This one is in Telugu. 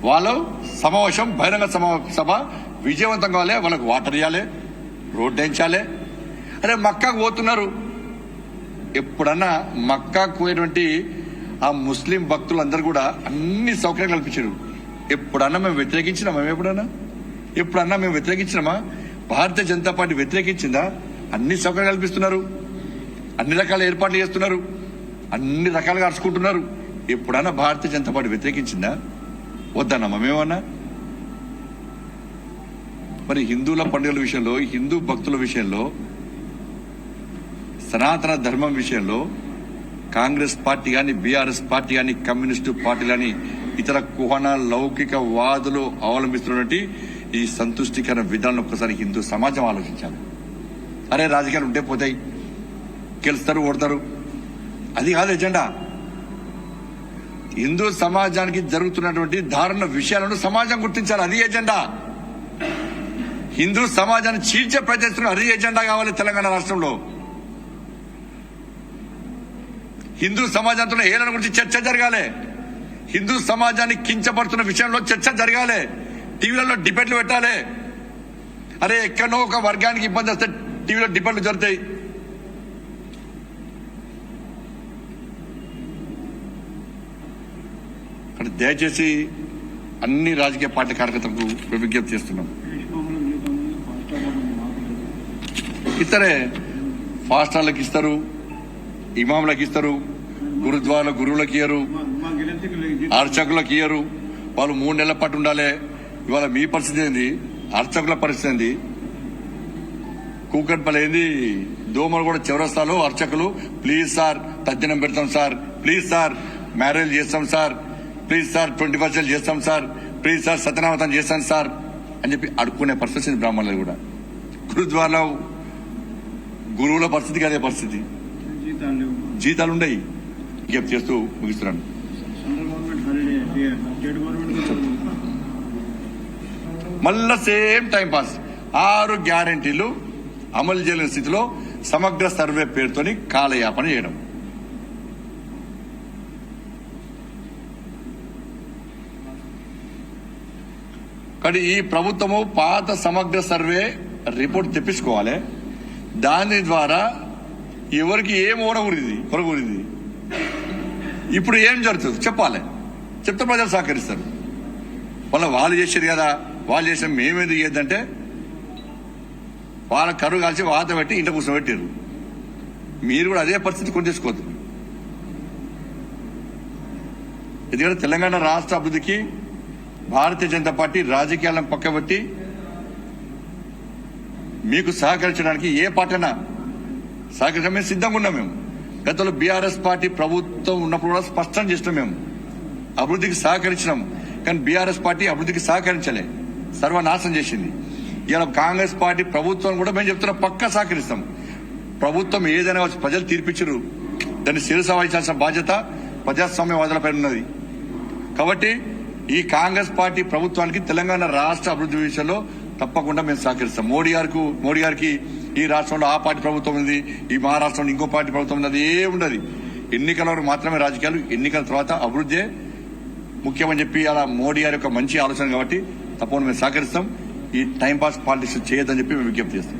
వాళ్ళు సమావేశం బహిరంగ సభ విజయవంతం కావాలి, వాళ్ళకు వాటర్ ఇవ్వాలి, రోడ్డు వేయించాలి. అరే మక్కాకు పోతున్నారు, ఎప్పుడన్నా మక్కాకు పోయినటువంటి ఆ ముస్లిం భక్తులందరూ కూడా అన్ని సౌకర్యాలు కల్పించారు. ఎప్పుడన్నా మేము వ్యతిరేకించినామా? ఎప్పుడన్నా మేము వ్యతిరేకించినామా? భారతీయ జనతా పార్టీ వ్యతిరేకించిందా? అన్ని సౌకర్యాలు కల్పిస్తున్నారు, అన్ని రకాల ఏర్పాట్లు చేస్తున్నారు, అన్ని రకాలుగా అరుచుకుంటున్నారు. ఎప్పుడన్నా భారతీయ జనతా పార్టీ వ్యతిరేకించిందా? వద్దన్నామా మేమన్నా? మరి హిందువుల పండుగల విషయంలో, హిందూ భక్తుల విషయంలో, సనాతన ధర్మం విషయంలో కాంగ్రెస్ పార్టీ కానీ, బీఆర్ఎస్ పార్టీ కానీ, కమ్యూనిస్టు పార్టీ కానీ, ఇతర కుహన లౌకిక వాదులు అవలంబిస్తున్నటువంటి ఈ సంతుష్టికర విధానం ఒక్కసారి హిందూ సమాజం ఆలోచించాలి. అరే రాజకీయాలు ఉంటే పోతాయి, గెలుస్తారు, ఓడతారు, అది కాదు ఎజెండా. హిందూ సమాజానికి జరుగుతున్నటువంటి దారుణ విషయాలను సమాజం గుర్తించాలి, అది ఎజెండా. హిందూ సమాజాన్ని చీల్చే ప్రయత్నిస్తున్న అది ఎజెండా కావాలి తెలంగాణ రాష్ట్రంలో. హిందూ సమాజంతో ఏళ్ల గురించి చర్చ జరగాలి, హిందూ సమాజాన్ని కించపడుతున్న విషయంలో చర్చ జరగాలి, టీవీలలో డిబేట్లు పెట్టాలి. అరే ఎక్కడో ఒక వర్గానికి ఇబ్బంది వస్తే టీవీలో డిబేట్లు జరుగుతాయి. అంటే దయచేసి అన్ని రాజకీయ పార్టీ కార్యకర్తలకు విజ్ఞప్తి చేస్తున్నాం. ఇస్తారే, ఫాస్టర్లకు ఇస్తారు, ఇమాంలకు ఇస్తారు, గురుద్వారాల గురువులకు ఇయ్యరు, అర్చకులకు ఇయ్యరు. వాళ్ళు 3 నెలల పాటు ఉండాలి. ఇవాళ మీ పరిస్థితి ఏంది? అర్చకుల పరిస్థితి ఏంది? కూకట్పల్లి ఏంది? దోమలు కూడా చివరస్తాలో అర్చకులు ప్లీజ్ సార్ తద్దినం పెడతాం సార్, ప్లీజ్ సార్ మ్యారేజ్ చేస్తాం సార్, ప్లీజ్ సార్ 20% చేస్తాం సార్, ప్లీజ్ సార్ సత్యనామతం చేస్తాం సార్ అని చెప్పి అడుక్కునే పరిస్థితి బ్రాహ్మణులు కూడా. గురుద్వారాలో గురువుల పరిస్థితికి అదే పరిస్థితి, జీతాలు ఉండయి. విజ్ఞప్తి చేస్తూ ముగిస్తున్నాను. మళ్ళా సేమ్ టైం పాస్. 6 గ్యారంటీలు అమలు చేయలేని స్థితిలో సమగ్ర సర్వే పేరుతోని కాలయాపన చేయడం. కానీ ఈ ప్రభుత్వము పాత సమగ్ర సర్వే రిపోర్ట్ తెప్పించుకోవాలి. దాని ద్వారా ఎవరికి ఏం కొరగూరింది, ఇప్పుడు ఏం జరుగుతుంది చెప్పాలి. చెప్తే ప్రజలు సహకరిస్తారు. వాళ్ళు చేశారు కదా, వాళ్ళు చేసిన మేమేది చేయొద్దంటే వాళ్ళ కరువు కాల్చి వాత పెట్టి ఇంట కూర్చోబెట్టారు. మీరు కూడా అదే పరిస్థితి కొని చేసుకోవద్దు. ఎందుకంటే తెలంగాణ రాష్ట్ర అభివృద్ధికి భారతీయ జనతా పార్టీ రాజకీయాలను పక్కబెట్టి మీకు సహకరించడానికి ఏ పార్టీ అయినా సహకరించడం మేము సిద్ధంగా ఉన్నాం. మేము గతంలో బీఆర్ఎస్ పార్టీ ప్రభుత్వం ఉన్నప్పుడు కూడా స్పష్టం చేసినాం, మేము అభివృద్ధికి సహకరించినాం. కానీ బీఆర్ఎస్ పార్టీ అభివృద్ధికి సహకరించలే, సర్వనాశనం చేసింది. ఇలా కాంగ్రెస్ పార్టీ ప్రభుత్వం కూడా మేము చెప్తున్నాం పక్కా సహకరిస్తాం. ప్రభుత్వం ఏదైనా ప్రజలు తీర్పిచ్చారు, దాన్ని శిరస వహించాల్సిన బాధ్యత ప్రజాస్వామ్యవాదులపై ఉన్నది. కాబట్టి ఈ కాంగ్రెస్ పార్టీ ప్రభుత్వానికి తెలంగాణ రాష్ట్ర అభివృద్ధి విషయంలో తప్పకుండా మేము సహకరిస్తాం. మోడీ గారికి ఈ రాష్ట్రంలో ఆ పార్టీ ప్రభుత్వం ఉంది, ఈ మహారాష్ట్రంలో ఇంకో పార్టీ ప్రభుత్వం ఉంది, అది ఏ ఉండదు. ఎన్నికల వరకు మాత్రమే రాజకీయాలు, ఎన్నికల తర్వాత అభివృద్ధి ముఖ్యమని చెప్పి అలా మోడీ గారి యొక్క మంచి ఆలోచన కాబట్టి తప్పకుండా మేము సహకరిస్తాం. ఈ టైంపాస్ పాలిటిక్స్ చేయొద్దని చెప్పి మేము విజ్ఞప్తి చేస్తాం.